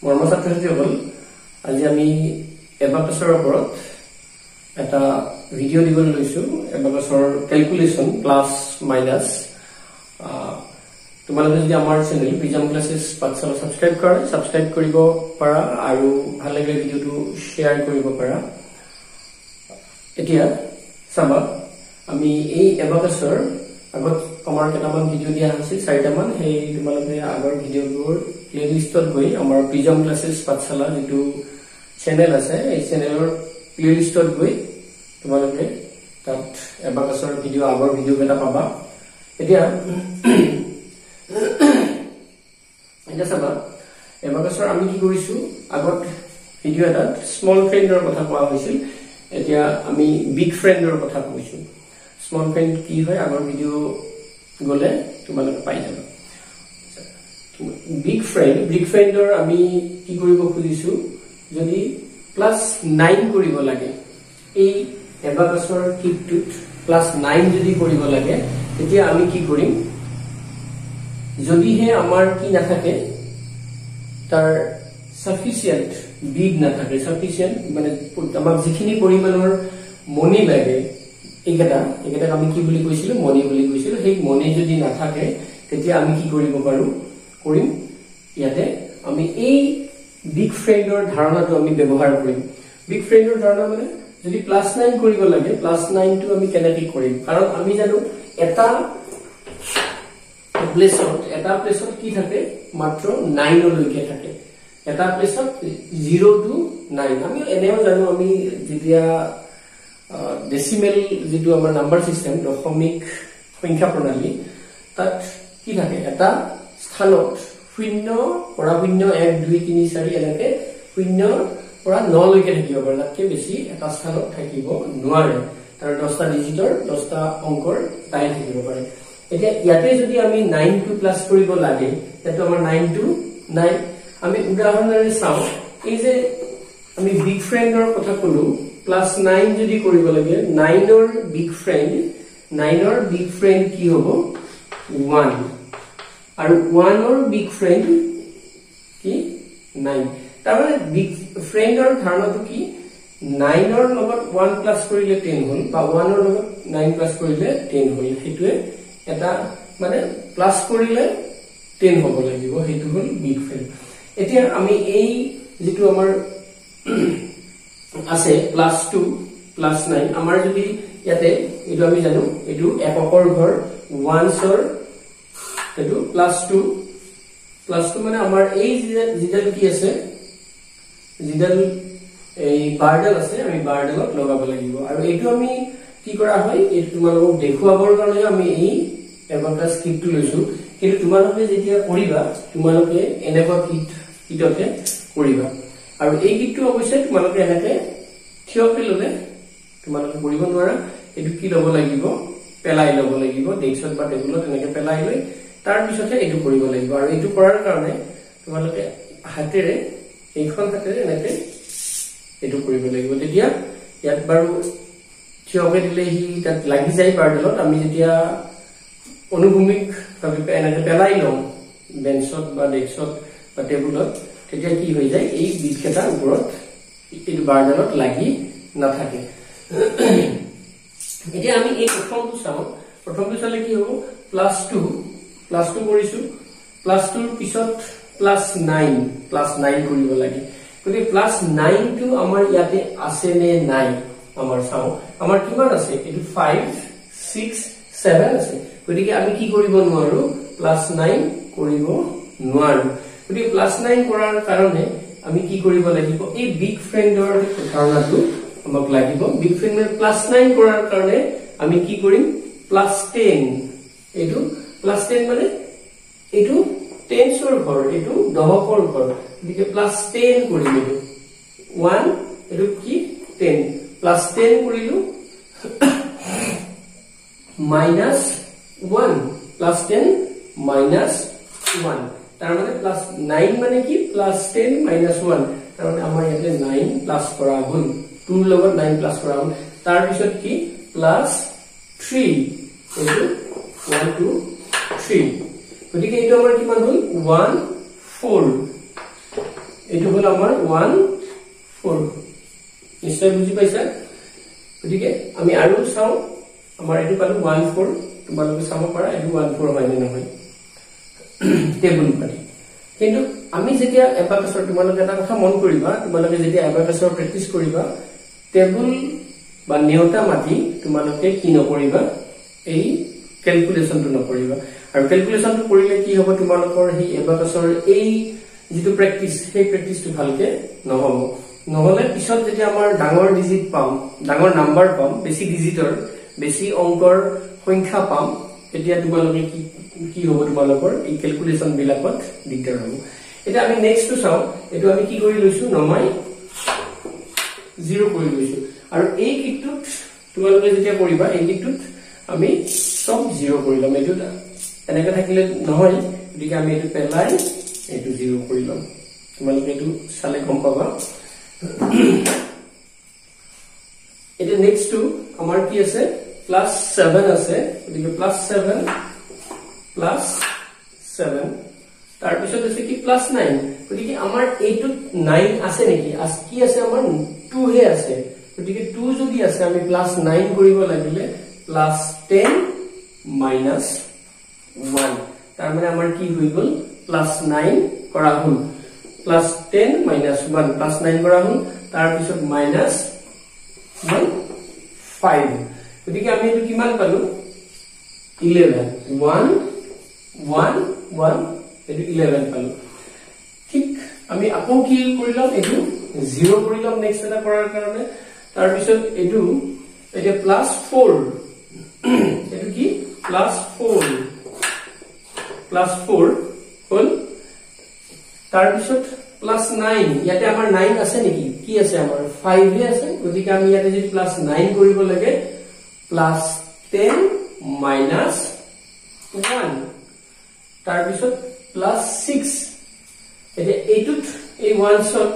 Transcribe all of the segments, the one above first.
মৰমৰ ছাত্ৰ-ছাত্ৰীসকল আজি আমি এবাকাছৰ ওপৰত এটা ভিডিঅ' দিবলৈ লৈছো এবাকাছৰ ক্যালকুলেশন প্লাস মাইনাস তোমালোকে যদি আমাৰ চেনেল প্ৰিজম ক্লাसेस পাঠশালা সাবস্ক্ৰাইব কৰিব পাৰা আৰু ভাল লাগিলে ভিডিঅ'টো শেয়াৰ কৰিব পাৰা এতিয়া চাবা আমি এই এবাকাছৰ আগত আমাৰ কেটামান ভিডিঅ' দিয়া আছে 4টা মান সেই তোমালোকে আগৰ ভিডিঅ'বোৰ প্লেলিষ্টত গৈ আমাৰ প্ৰিজম ক্লাसेस পাঠশালা যেটো চেনেল আছে এই চেনেলৰ প্লেলিষ্টত গৈ তোমালোকে তাত এবাকাছৰ ভিডিঅ' আগৰ ভিডিঅ' কেটা পাবা এতিয়া চাবা এবাকাছৰ আমি কি কৰিছো আগত ভিডিঅ' এটা স্মল ফ্ৰেণ্ডৰ কথা কোৱা হৈছিল এতিয়া আমি বিগ ফ্ৰেণ্ডৰ কথা কৈছো স্মল ফ্ৰেণ্ড কি হয় আগৰ ভিডিঅ' গলে তোমালোকে পাই যাবা বিগ ফ্ৰেণ্ডৰ আমি কি কৰিব খুজিছো যদি +9 কৰিব লাগে এই এবাকাছৰ কিটটোত +9 যদি কৰিব লাগে তেতিয়া আমি কি কৰিম যদি হে আমাৰ কি না থাকে তাৰ sufficient বিগ না থাকে sufficient মানে আমাক যিখিনি পৰিমাণৰ মনি লাগে এইকেটা আমি কি বুলি কৈছিল মনি বুলি কৈছিল সেই মনি যদি না থাকে তেতিয়া আমি কি কৰিব পাৰো কৰিম ইয়াতে আমি এই বিগ ফ্ৰেণ্ডৰ ধাৰণাটো আমি ব্যৱহাৰ কৰিম বিগ ফ্ৰেণ্ডৰ ধাৰণা মানে যদি +9 কৰিব লাগে +9 টো আমি কেনেকৈ কৰিম কাৰণ আমি জানো এটা প্লেছত কি থাকে মাত্ৰ 9 লৈকে থাকে এটা প্লেছত 0 to 9 আমি এনেও জানো আমি যেতিয়া ডেসিমেল যেটো আমাৰ নাম্বাৰ সিস্টেম দশমিক সংখ্যা প্ৰণালী তাত কি থাকে এটা স্থানত 0 পৰা 0 1 2 3 4 এনেকে 0 পৰা 9 লৈকে থাকিব পাৰে তাতকৈ বেছি এটা স্থানত থাকিব নোৱাৰে তাৰ 10টা ডিজিটৰ 10টা অংকৰ তাই থাকিব পাৰে এতিয়া ইয়াতে যদি আমি 9 টো প্লাস কৰিব লাগে তেটো আমাৰ 9 to 9 আমি উদাহৰণৰে চাও এই যে আমি বিগ ফ্ৰেণ্ডৰ কথা কলো +9 যদি কৰিব লাগে 9 ৰ বিগ ফ্ৰেণ্ড কি হ'ব 1 আৰু 1 ৰ বিগ ফ্ৰেণ্ড কি 9 তাৰমানে বিগ ফ্ৰেণ্ডৰ ধাৰণাটো কি 9 ৰ লগত 1 প্লাস কৰিলে 10 হ'ল বা 1 ৰ লগত 9 প্লাস কৰিলে 10 হ'ল হেতুৱে এটা মানে প্লাস কৰিলে 10 হ'ব লাগিব হেতু হ'ল বিগ ফ্ৰেণ্ড এতিয়া আমি এই যেটো আমাৰ আছে +2 +9 আমাৰ যদি ইয়াতে এটো আমি জানো এটো এককৰ ঘৰ 1s ৰ এটো +2 মানে আমাৰ এই জিডাল কি আছে জিডাল এই বাৰডাল আছে আমি বাৰডালত লগাব লাগিব আৰু এটো আমি কি কৰা হয় এই তোমালোকক দেখুৱাবৰ কাৰণে আমি এই এবাকাছ কিটটো লৈছো কিন্তু তোমালোকে যেতিয়া কৰিবা তোমালোকে এনেকুৱা কিটতে কৰিবা আৰু এই কিটটো অৱশ্যে তোমালোকে এনেকে থিয়কে ললে তোমালোকে কৰিব নোৱাৰা এটো কি লব লাগিব পেলাই লব লাগিব ডেস্কত বা টেবুলত এনেকে পেলাই লৈ তাৰ পিছতে এটো কৰিব লাগিব আৰু এটো কৰাৰ কাৰণে তোমালোকে হাতেৰে এইখন হাতেৰে এনেকে এটো কৰিব লাগিব তেতিয়া ইয়াত বাৰু থিয়কে দিলে হি তাত লাগি যায় বাৰডালত আমি যেতিয়া অনুভূমিক ভাবে এনেকে পেলাই লম বেঞ্চত বা ডেস্কত বা টেবুলত তেতিয়া কি হৈ যায় এই বিটকেটাৰ ওপৰত এই বাৰডালত লাগি নাথাকে এতিয়া আমি এই প্ৰথমটো চালে কি হ'ব +2 কৰিছো +2 ৰ পিছত +9 কৰিব লাগে গতিকে +9 টো আমাৰ ইয়াতে আছে নে নাই আমাৰ চাও আমাৰ কিমান আছে এটো 5 6 7 আছে গতিকে আমি কি কৰিব নোৱাৰো +9 কৰিব নোৱাৰো গতিকে +9 কৰাৰ কাৰণে আমি কি কৰিব লাগিব এই বিগ ফ্ৰেণ্ডৰ ধাৰণাটো আমাক লাগিব বিগ ফ্ৰেণ্ডৰ +9 কৰাৰ কাৰণে আমি কি কৰিম +10 এটো +10 মানে এটো 10s ৰ ঘৰ এটো দহকৰ ঘৰ গতিকে +10 কৰিলো 1 এটো কি 10 +10 কৰিলো -1 +10 -1 তাৰ মানে +9 মানে কি +10 -1 তাৰ মানে আমাৰ ইয়াতে 9 প্লাস কৰা হ'ল 2 ৰ লগত 9 প্লাস কৰা হ'ল তাৰ পিছত কি +3 এটো 1 2 3 গতিকে এটো আমাৰ কিমান হ'ল 1 4 এটো হল আমাৰ 1 4 নিশ্চয় বুজি পাইছা গতিকে আমি আৰু চাও আমাৰ এটো পালো 1 4 তোমালোকে চাব পাৰা এটো 1 4 হয় নে নহয় টেবুল পাৰি কিন্তু আমি যেতিয়া এবাকাসৰ তোমালোকে এটা কথা মন কৰিবা তোমালোকে যেতিয়া এবাকাসৰ প্ৰেক্টিস কৰিবা টেবুল বা নিয়তা মাটি তোমালোকে কি নকৰিবা এই ক্যালকুলেশনটো নকৰিবা আৰু ক্যালকুলেশনটো কৰিলে কি হ'ব তোমালোকৰ হি এবাকাসৰ এই যেটো প্ৰেক্টিস সেই প্ৰেক্টিসটো ভালকে নহব নহলে পিছত যেতিয়া আমাৰ ডাঙৰ ডিজিট পাম ডাঙৰ নাম্বাৰ পাম বেছি ডিজিটৰ বেছি অংকৰ সংখ্যা পাম তেতিয়া তোমালোকে কি হ'ব তোমালোকৰ এই ক্যালকুলেশন বিলাকত দিগদাৰ হ'ব এটা আমি নেক্সটটো চাও এটো আমি কি কৰি লৈছো নমাই 0 কৰি লৈছো আৰু এই কিটুত তোমালোকে যেতিয়া কৰিবা এই কিটুত আমি সব 0 কৰি লম এটো এনেকা থাকিলে নহয় গতিকে আমি এটো পেলাই এটো 0 কৰি লম তোমালোকে এটো চালে গম পাবা এটা নেক্সট টু আমাৰ কি আছে +7 আছে গতিকে +7 তাৰ পিছত আছে কি +9 গতিকে আমাৰ এইটো 9 আছে নেকি কি আছে আমাৰ 2 হে আছে গতিকে 2 যদি আছে আমি +9 কৰিব লাগিলে +10 -1 তাৰ মানে আমাৰ কি হৈ গল +9 কৰা হল +10 -1 +9 কৰা হল তাৰ পিছত -5 গতিকে আমি এটো কিমান পালো 11 1 1 1 এটো 11 পালো ঠিক আমি আকৌ কি কৰিলাম এটো 0 কৰিলাম নেক্সট এটা কৰাৰ কাৰণে তাৰ পিছত এটো এটা +4 এটো কি +4 হল তাৰ পিছত +9 ইয়াতে আমাৰ 9 আছে নেকি কি আছে আমাৰ 5 হে আছে গতিকে আমি ইয়াতে যদি +9 কৰিব লাগে +10 -1 তাৰ পিছত +6 এতিয়া এইটোত এই 1 শট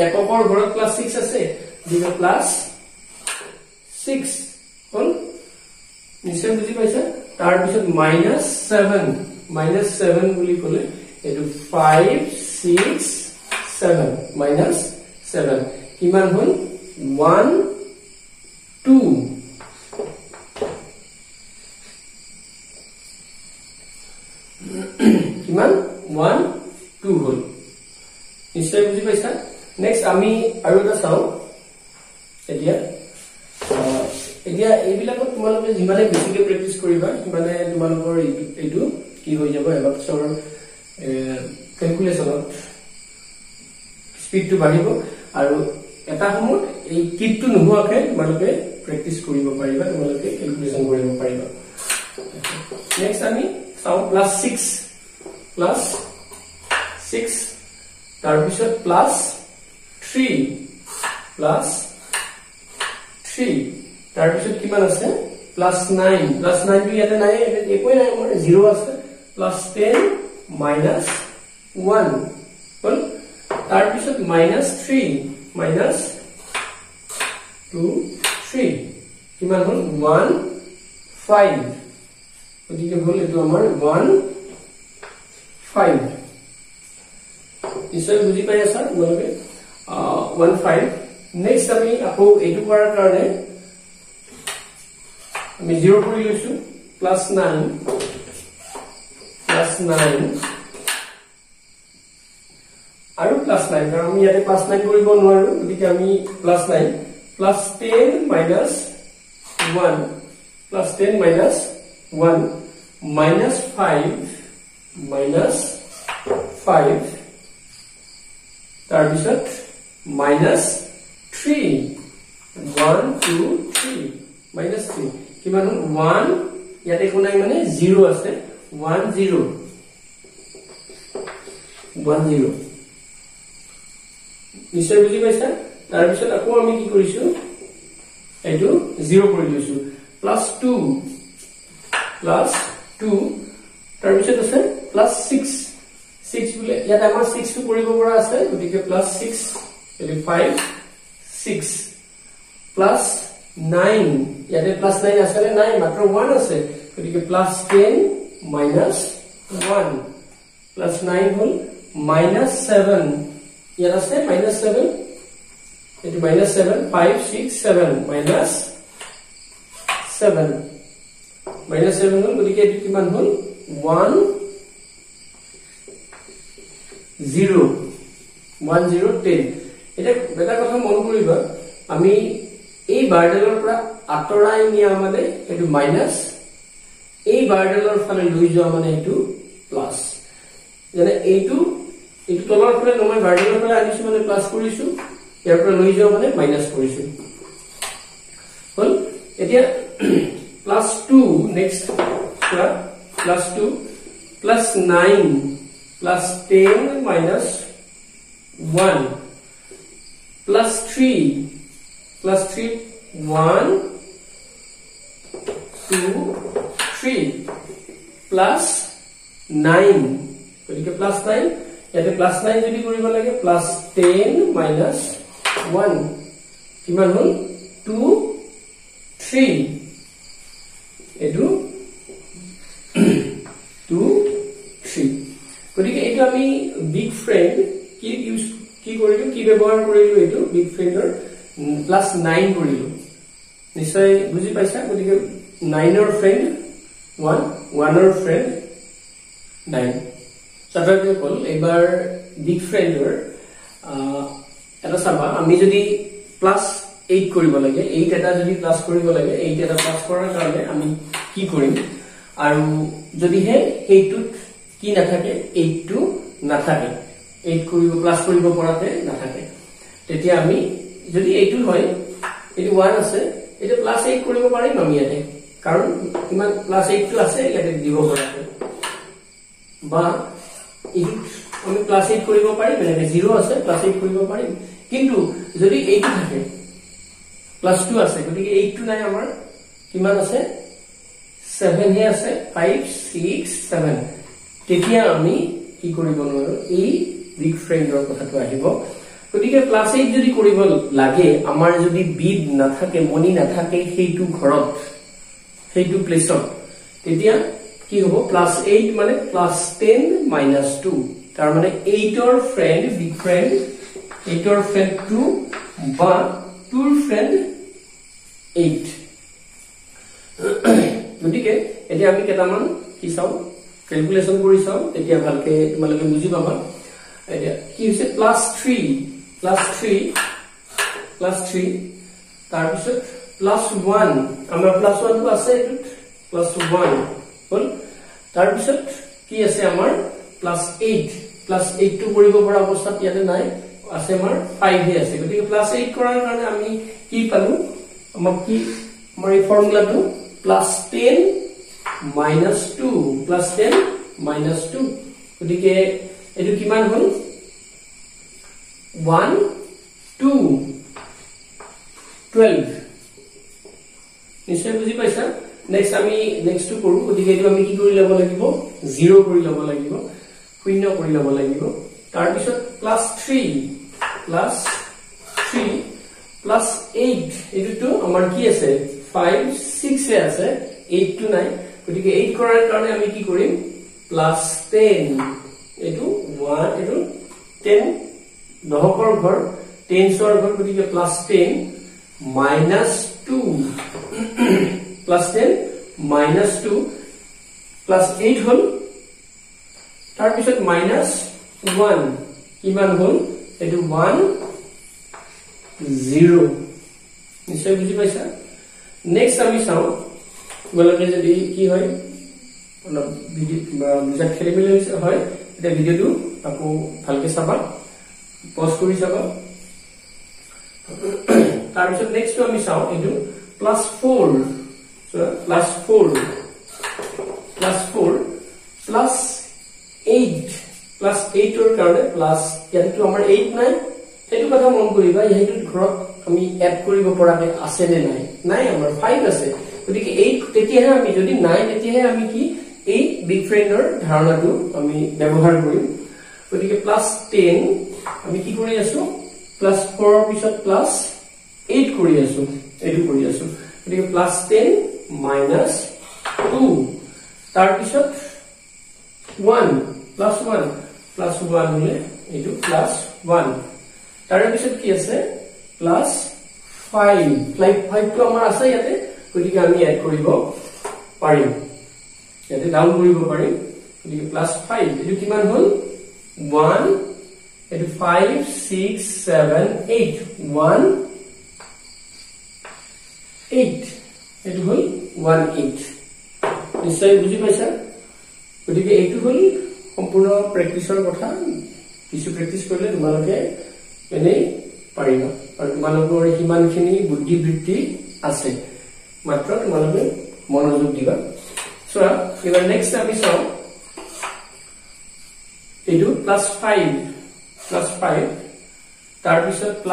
এককৰ ঘৰত +6 আছে দিলে +6 হল নিশ্চয় বুজি পাইছা তাৰ পিছত -7 বুলি কলে এটো 5 6 7 -7 কিমান হল 1 2 কিমান 1 2 হল নিশ্চয় বুজি পাইছা নেক্সট আমি আৰু এটা চাও এতিয়া এইবিলাকত তোমালোকে যিমানে বেছিকে প্ৰেক্টিস কৰিবা মানে তোমালোকৰ এইটো কি হৈ যাব এবাকসৰ ক্যালকুলেশনত স্পিডটো বাঢ়িব আৰু এটা সময়ত এই কিটটো নোহোৱাকে তোমালোকে প্ৰেক্টিস কৰিব পাৰিবা তোমালোকে ক্যালকুলেশন কৰিব পাৰিবা নেক্সট আমি চাও +6 তাৰ পিছত +3 তাৰ পিছত কিমান আছে +9 টো ইয়াতে নাই একোই নাই আমাৰ 0 আছে +10 -1 হল তাৰ পিছত -3 -2 3 কিমান হল 1 5 গতিকে হল এটো আমাৰ 1 5 নিশ্চয় বুজি পাই আছা তোমালোকে 1 5 নেক্সট আমি আকৌ এইটো কৰাৰ কাৰণে আমি 0 কৰি লৈছো +9 আৰু +9 কাৰণ আমি ইয়াতে +9 কৰিব নোৱাৰো গতিকে আমি +9 +10 -1 +10 -1 -5 তাৰ পিছত -3 1 2 3 -3 কিমান 1 ইয়াতে কোন নাই মানে 0 আছে 1 0 নিশ্চয় বুজি পাইছা তাৰ পিছত আকৌ আমি কি কৰিছো এটো 0 কৰি লৈছো +2 তাৰ পিছত আছে +6 বুলে ইয়াতে আমাৰ 6 টো কৰিব পৰা আছে গতিকে +6 এটো 5 6 +9 ইয়াতে +9 আছে নে নাই মাত্ৰ 1 আছে গতিকে +10 -1 +9 হল -7 ইয়াত আছে -7 এটো -7 5 6 7 -7 -7 হল গতিকে এটো কিমান হল 1 0 1 0 10 এটা বেটা কথা মন কৰিবা আমি এই বাৰডালৰ পৰা আতৰাই নিয়া মানে এটো মাইনাস এই বাৰডালৰ ফালে লৈ যোৱা মানে এটো প্লাস যেনে এইটো তলৰ ফালে নমাই বাৰডালৰ ফালে আনিছো মানে প্লাস কৰিছো ইয়াৰ পৰা লৈ যোৱা মানে মাইনাস কৰিছো হল এতিয়া +2 নেক্সট +2 +9 +10 -1 +3 1 2 3 +9 গতিকে +9 ইয়াতে +9 যদি কৰিব লাগে +10 -1 কিমান হল 2 3 এটো 2 3 গতিকে এটা আমি বিগ ফ্রেন্ড কি কৰিলো কি ব্যৱহাৰ কৰিলো এটো বিগ ফ্ৰেন্ডৰ +9 কৰিলো নিশ্চয় বুজি পাইছা গতিকে 9 ৰ ফ্ৰেন্ড 1 1 ৰ ফ্ৰেন্ড 9 সাধাৰণতে কল এবাৰ বিগ ফ্ৰেন্ডৰ এটা চাবা আমি যদি +8 কৰিব লাগে 8 এটা যদি প্লাস কৰিব লাগে 8 এটা প্লাস কৰাৰ কাৰণে আমি কি কৰিম আৰু যদি হে এইটোত কি নাথাকে 8 টো নাথাকে 8 কৰিব প্লাস কৰিব পৰাতে নাথাকে তেতিয়া আমি যদি 8 হয় এটো 1 আছে এটা +8 কৰিব পাৰিম আমি ইয়াতে কাৰণ কিমান +8 টো আছে ইয়াতে দিব পৰাতে বা আমি +8 কৰিব পাৰিম মানে 0 আছে +8 কৰিব পাৰিম কিন্তু যদি 8 থাকে +2 আছে গতিকে 8 টো নাই আমাৰ কিমান আছে 7 হে আছে 5 6 7 তেতিয়া আমি কি কৰিব নোৱাৰো এই বিগ ফ্ৰেন্ডৰ কথাটো আহিব গতিকে +8 যদি কৰিব লাগে আমাৰ যদি বিড নাথাকে মনি নাথাকে সেইটো ঘৰত সেইটো প্লেসত তেতিয়া কি হ'ব +8 মানে +10 -2 তাৰ মানে 8 ৰ ফ্ৰেন্ড বিগ ফ্ৰেন্ড 8 ৰ ফ্ৰেন্ড 2 বা 2 ৰ ফ্ৰেন্ড 8 গতিকে এতিয়া আমি কেটামান কি চাও ক্যালকুলেশন কৰি চাও তেতিয়া ভালকে তোমালোকে বুজি পাবা এতিয়া কি হৈছে +3 তাৰ পিছত +1 আমাৰ +1 টো আছে এটো +1 হল তাৰ পিছত কি আছে আমাৰ +8 টো কৰিব পৰা অৱস্থাত ইয়াতে নাই আছে আমাৰ 5 হে আছে গতিকে +8 কৰাৰ কাৰণে আমি কি পালো আমাক কি আমাৰ এই ফৰ্মুলাটো +10 -2 +10 -2 গতিকে এটো কিমান হল 1 2 12 নিশ্চয় বুজি পাইছা নেক্সট আমি নেক্সট টু কৰো গতিকে এটো আমি কি কৰি লব লাগিব 0 কৰি লব লাগিব 0 কৰি লব লাগিব তাৰ পিছত +3 +8 এটো আমাৰ কি আছে 5 6 এ আছে 8 টো নাই গতিকে 8 কৰাৰ কাৰণে আমি কি কৰিম +10 এটো 1 এটো 10 দহকৰ ঘৰ 10 ৰ ঘৰ গতিকে +10 -2 +10 -2 +8 হল তাৰ পিছত -1 কিমান হল এটো 1 0 নিশ্চয় বুজি পাইছা নেক্সট আমি চাও তোমালোকে যদি কি হয় অলপ ভিডিও বুজা খেলি মেলি হয় এটা ভিডিওটো আকৌ ভালকে চাবা পজ কৰি চাবা তাৰ পিছত নেক্সট আমি চাও এটো +4 +4 +8 ৰ কাৰণে প্লাস ইয়াতো আমাৰ 8 নাই সেইটো কথা মন কৰিবা এইটো ঘৰত আমি এড কৰিব পৰাকে আছে নে নাই নাই আমাৰ 5 আছে গতিকে 8 তেতিয়াহে আমি যদি নাই তেতিয়াহে আমি কি এই বিগ ফ্ৰেন্ডৰ ধাৰণাটো আমি ব্যৱহাৰ কৰিম গতিকে +10 আমি কি কৰি আছো +4 পিছত +8 কৰি আছো এটো কৰি আছো গতিকে +10 -2 তাৰ পিছত 1 +1 হলে এটো +1 1 তাৰে পিছত কি আছে প্লাস 5 5 টো আমাৰ আছে ইয়াতে গতিকে আমি এড কৰিব পাৰিম ইয়াতে ডাউন কৰিব পাৰিম গতিকে প্লাস 5 এটো কিমান হল 1 এটো 5 6 7 8 1 8 এটো হল 1 8 নিশ্চয় বুজি পাইছা গতিকে এইটো হল সম্পূৰ্ণ প্ৰেকটিছৰ কথা কিছু প্ৰেকটিছ কৰিলে তোমালোকে এনে পাৰিবা আৰু তোমালোকৰ কিমানখিনি বুদ্ধি বৃত্তি আছে মাত্ৰ তোমালোকে মনোযোগ দিবা সো এবাৰ নেক্সট আমি চাও এইটো +5 তাৰ পিছত +2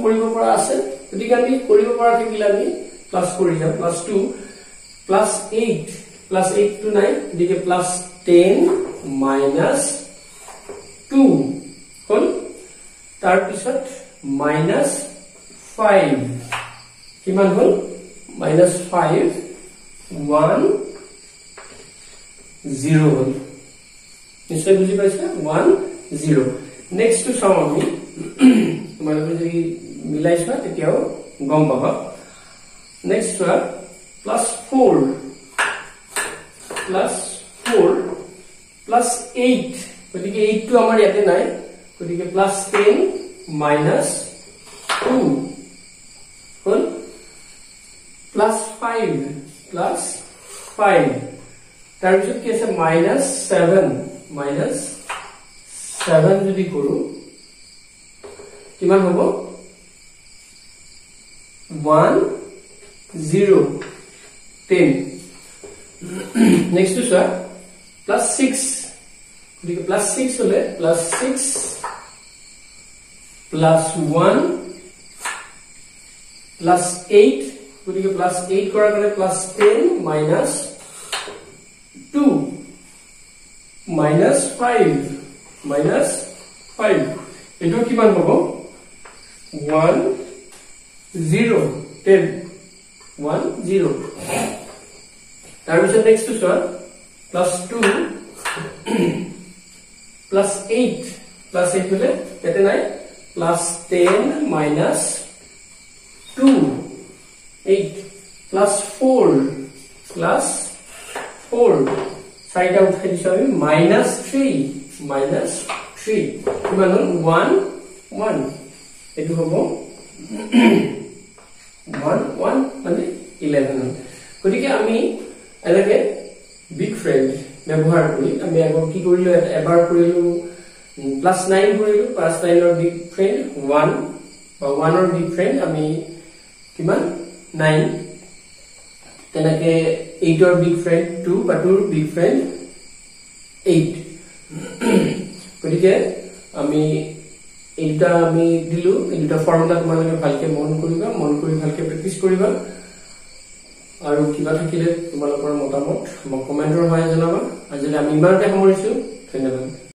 কৰিব পৰা আছে গতিকে আমি কৰিব পৰা থাকিলে আমি প্লাস কৰি যাম +2 +8 +8 টো নাই গতিকে +10 -2 হল তাৰ পিছত -5 কিমান হল -5 1 0 হল নিশ্চয় বুজি পাইছা 1 0 নেক্সট টু চাও আমি তোমালোকে যদি মিলাইছা তেতিয়াও গম পাবা নেক্সট ওয়ান +4 +8 গতিকে 8 টো আমাৰ ইয়াতে নাই গতিকে +10 -2 হল +5 তাৰ পিছত কি আছে -7 যদি কৰো কিমান হ'ব 1 0 10 next to sir +6 গতিকে +6 হলে +6 +1 +8 গতিকে +8 কৰাৰ কাৰণে +10 -2 -5 এটো কিমান হ'ব 1 0 10 1 0 তাৰ পিছত নেক্সট টু চোৱা +2 +8 হলে এতে নাই +10 -2 8 +4 চাৰিটা উঠাই দিছো আমি -3 কিমান হল 1 1 এটো হ'ব 1 মানে 11 গতিকে আমি এনেকে বিগ ফ্ৰেন্ড ব্যৱহাৰ কৰি আমি আগৰ কি কৰিলো এবাৰ কৰিলো +9 কৰিলো +9 ৰ বিগ ফ্ৰেন্ড 1 বা 1 ৰ বিগ ফ্ৰেন্ড আমি কিমান 9 তেনেকে 8 ৰ বিগ ফ্ৰেন্ড 2 বা 2 ৰ বিগ ফ্ৰেন্ড 8 গতিকে আমি এইটা আমি দিলু এইটা ফৰ্মুলা তোমালোকে ভালকে মন কৰিবা মন কৰি ভালকে প্ৰেক্টিছ কৰিবা আৰু কিবা থাকিলে তোমালোকৰ মতামত মোক কমেন্টৰ সহায়ত জনাবা আজি আমি ইমানতে সামৰিছো ধন্যবাদ